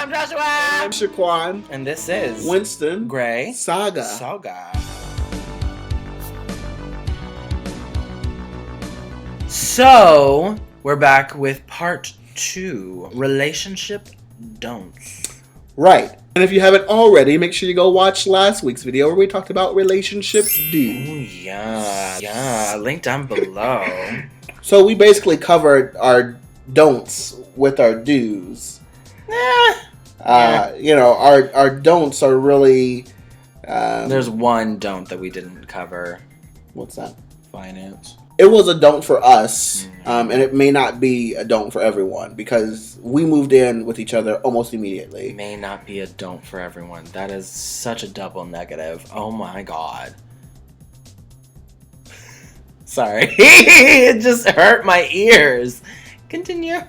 Shaquan Joshua. I'm Shaquan. And this is WinstonGraySaga. So, we're back with part 2, relationship don'ts. Right. And if you haven't already, make sure you go watch last week's video where we talked about relationship do's. Oh, yeah. Link down below. So we basically covered our don'ts with our do's. Our don'ts are really... There's one don't that we didn't cover. What's that? Finance. It was a don't for us, and it may not be a don't for everyone because we moved in with each other almost immediately. May not be a don't for everyone. That is such a double negative. Oh my god. Sorry. It just hurt my ears. Continue.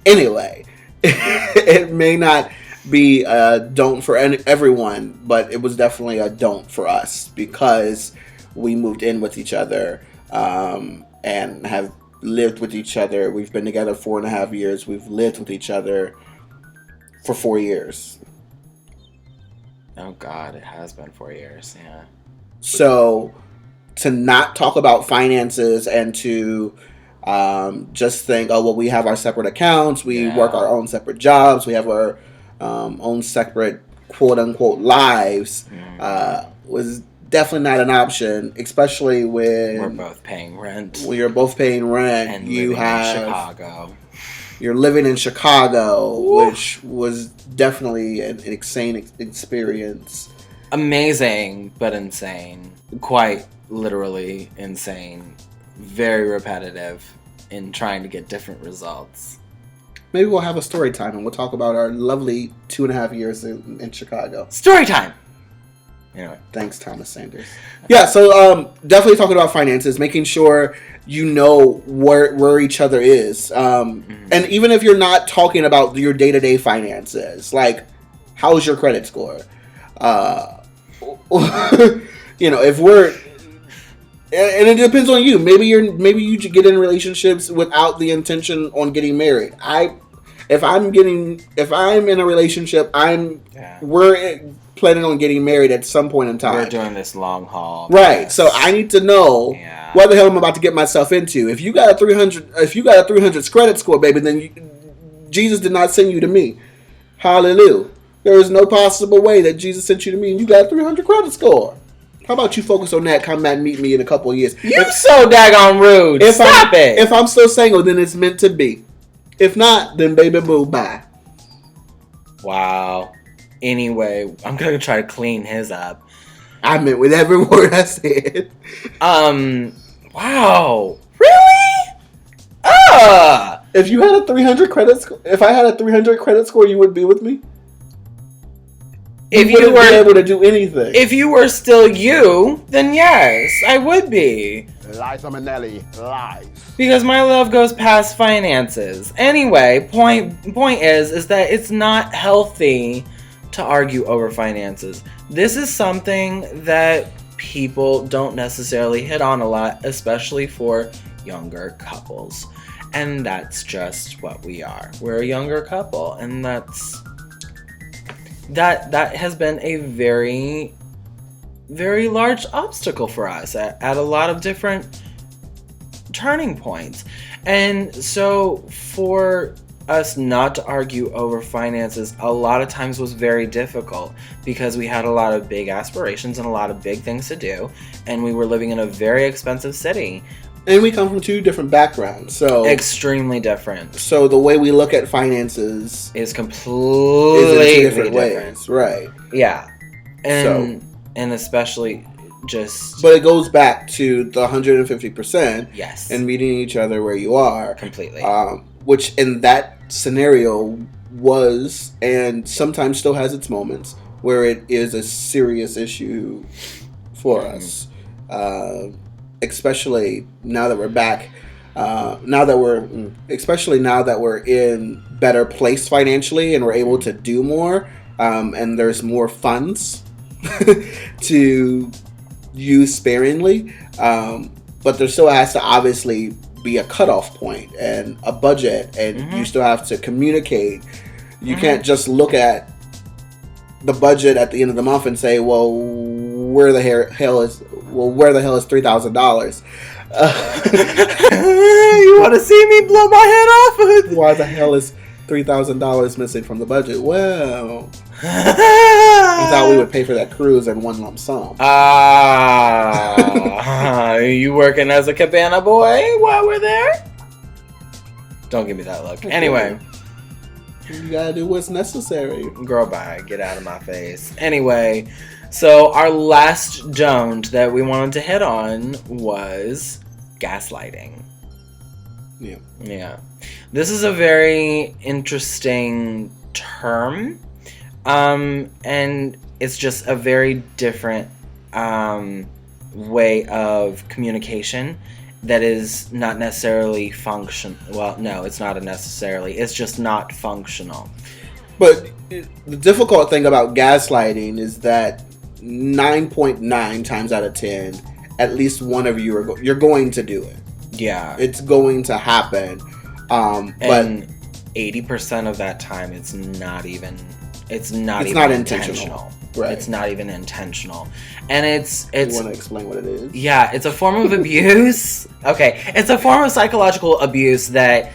Anyway, it may not be a don't for everyone, but it was definitely a don't for us because we moved in with each other and have lived with each other. We've been together 4.5 years. We've lived with each other for 4 years. Oh God, it has been 4 years. Yeah. So to not talk about finances and to just think, oh, well, we have our separate accounts. We work our own separate jobs. We have our own separate quote unquote lives was definitely not an option, especially when we're both paying rent. When you're both paying rent, and you have in Chicago. You're living in Chicago, which was definitely an insane experience. Amazing, but insane. Quite literally insane. Very repetitive in trying to get different results. Maybe we'll have a story time and we'll talk about our lovely 2.5 years in Chicago. Story time! Anyway. Thanks, Thomas Sanders. Yeah, so definitely talking about finances, making sure you know where each other is. And even if you're not talking about your day-to-day finances, like, how's your credit score? If we're... And it depends on you. Maybe you get in relationships without the intention on getting married. If I'm in a relationship, we're planning on getting married at some point in time. We're doing this long haul. Right. So I need to know what the hell I'm about to get myself into. If you got a 300 credit score, baby, then Jesus did not send you to me. Hallelujah. There is no possible way that Jesus sent you to me and you got a 300 credit score. How about you focus on that? Come back and meet me in a couple of years. You're so daggone rude. Stop it. If I'm still single, then it's meant to be. If not, then baby boo, bye. Wow. Anyway, I'm going to try to clean his up. I meant with every word I said. Wow. Really? If you had a 300 credit score, if I had a 300 credit score, you would be with me? If you were able to do anything. If you were still you, then yes, I would be. Liza Minnelli, lies. Because my love goes past finances. Anyway, point is that it's not healthy to argue over finances. This is something that people don't necessarily hit on a lot, especially for younger couples. And that's just what we are. We're a younger couple, and that has been a very, very large obstacle for us at a lot of different turning points. And so for us not to argue over finances a lot of times was very difficult because we had a lot of big aspirations and a lot of big things to do, and we were living in a very expensive city. And we come from 2 different backgrounds, so extremely different. So the way we look at finances is completely different ways, right? Yeah, and especially just. But it goes back to the 150%. Yes. And meeting each other where you are completely. Which in that scenario was and sometimes still has its moments where it is a serious issue for us. Especially now that we're back, especially now that we're in better place financially and we're able to do more, and there's more funds to use sparingly, but there still has to obviously be a cutoff point and a budget, and you still have to communicate You can't just look at the budget at the end of the month and say, well, where the hell is $3,000? You want to see me blow my head off? Why the hell is $3,000 missing from the budget? Well, I thought we would pay for that cruise in one lump sum. You working as a cabana boy while we're there? Don't give me that look. Anyway. You gotta do what's necessary. Girl, bye. Get out of my face. Anyway, so our last don't that we wanted to hit on was gaslighting. Yeah. This is a very interesting term. And it's just a very different way of communication that is not necessarily well, no, it's not necessarily. It's just not functional. But the difficult thing about gaslighting is that 9.9 times out of 10, at least one of you you're going to do it. Yeah. It's going to happen. And 80% of that time, it's not even intentional. Right. It's not even intentional. And it's you want to explain what it is? Yeah, it's a form of abuse. Okay. It's a form of psychological abuse that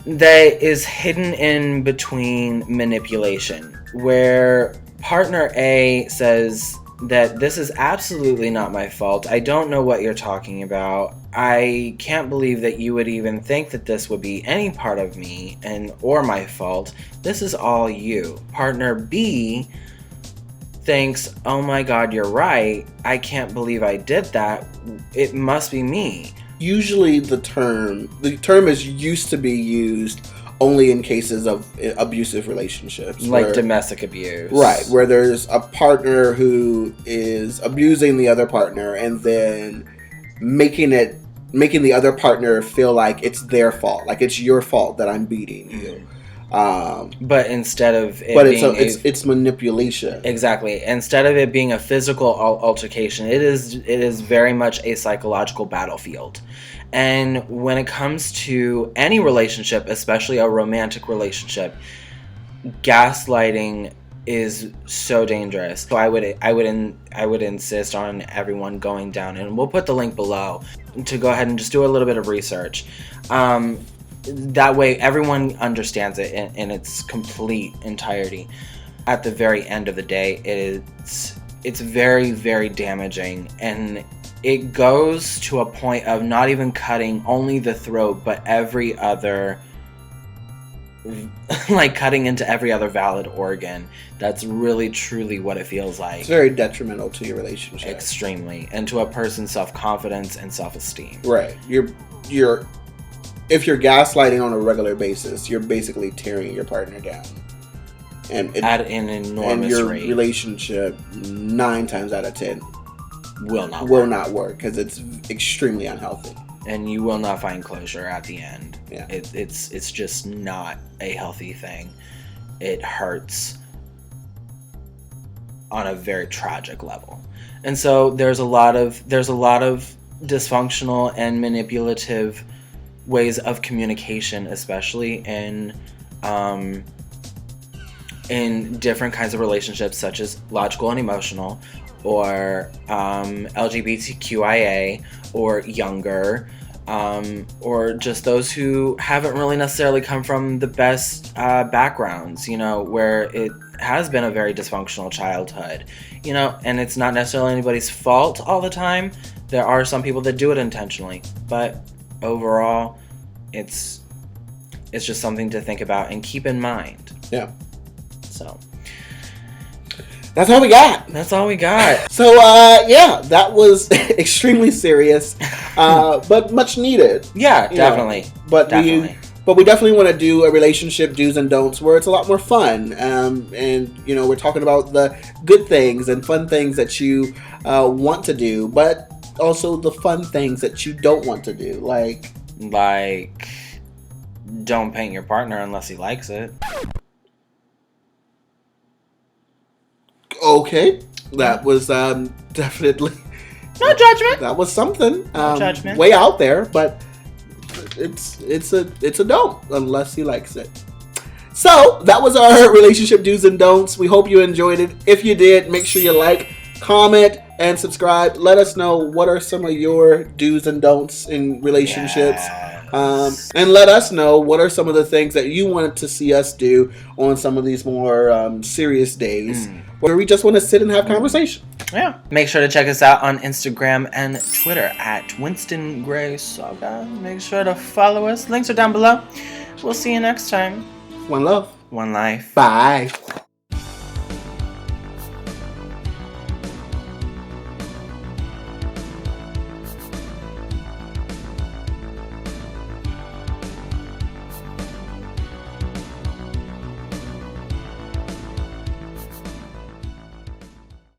is hidden in between manipulation, where partner A says that this is absolutely not my fault. I don't know what you're talking about. I can't believe that you would even think that this would be any part of me or my fault. This is all you. Partner B thinks, oh my God, you're right. I can't believe I did that. It must be me. Usually the term is used to be used only in cases of abusive relationships. Like domestic abuse. Right, where there's a partner who is abusing the other partner and then making the other partner feel like it's their fault, like it's your fault that I'm beating you. But instead of it's manipulation. Exactly. Instead of it being a physical altercation, it is very much a psychological battlefield. And when it comes to any relationship, especially a romantic relationship, gaslighting is so dangerous. So I would insist on everyone going down, and we'll put the link below, to go ahead and just do a little bit of research. That way everyone understands it in its complete entirety. At the very end of the day, it's very, very damaging, and it goes to a point of not even cutting only the throat, but every other, like cutting into every other valid organ. That's really truly what it feels like. It's very detrimental to your relationship. Extremely. And to a person's self-confidence and self-esteem. Right. If you're gaslighting on a regular basis, you're basically tearing your partner down. And at an enormous rate. And your relationship, 9 times out of 10, will not work because it's extremely unhealthy. And you will not find closure at the end. Yeah. It's just not a healthy thing. It hurts on a very tragic level. And so there's a lot of dysfunctional and manipulative ways of communication, especially in different kinds of relationships, such as logical and emotional, or LGBTQIA, or younger, or just those who haven't really necessarily come from the best backgrounds, where it has been a very dysfunctional childhood, and it's not necessarily anybody's fault all the time. There are some people that do it intentionally, but overall, it's just something to think about and keep in mind. Yeah. So that's all we got. So that was extremely serious, but much needed. Yeah, definitely. But we definitely want to do a relationship do's and don'ts where it's a lot more fun. And we're talking about the good things and fun things that you want to do, but also the fun things that you don't want to do, like don't paint your partner unless he likes it. Okay, that was definitely no judgment. That was something no judgment. Way out there, but it's a don't unless he likes it. So that was our relationship do's and don'ts. We hope you enjoyed it. If you did, make sure you like, comment, and subscribe. Let us know what are some of your do's and don'ts in relationships. And let us know what are some of the things that you wanted to see us do on some of these more serious days where we just want to sit and have conversation. Yeah. Make sure to check us out on Instagram and Twitter at WinstonGraySaga. Make sure to follow us. Links are down below. We'll see you next time. One love. One life. Bye.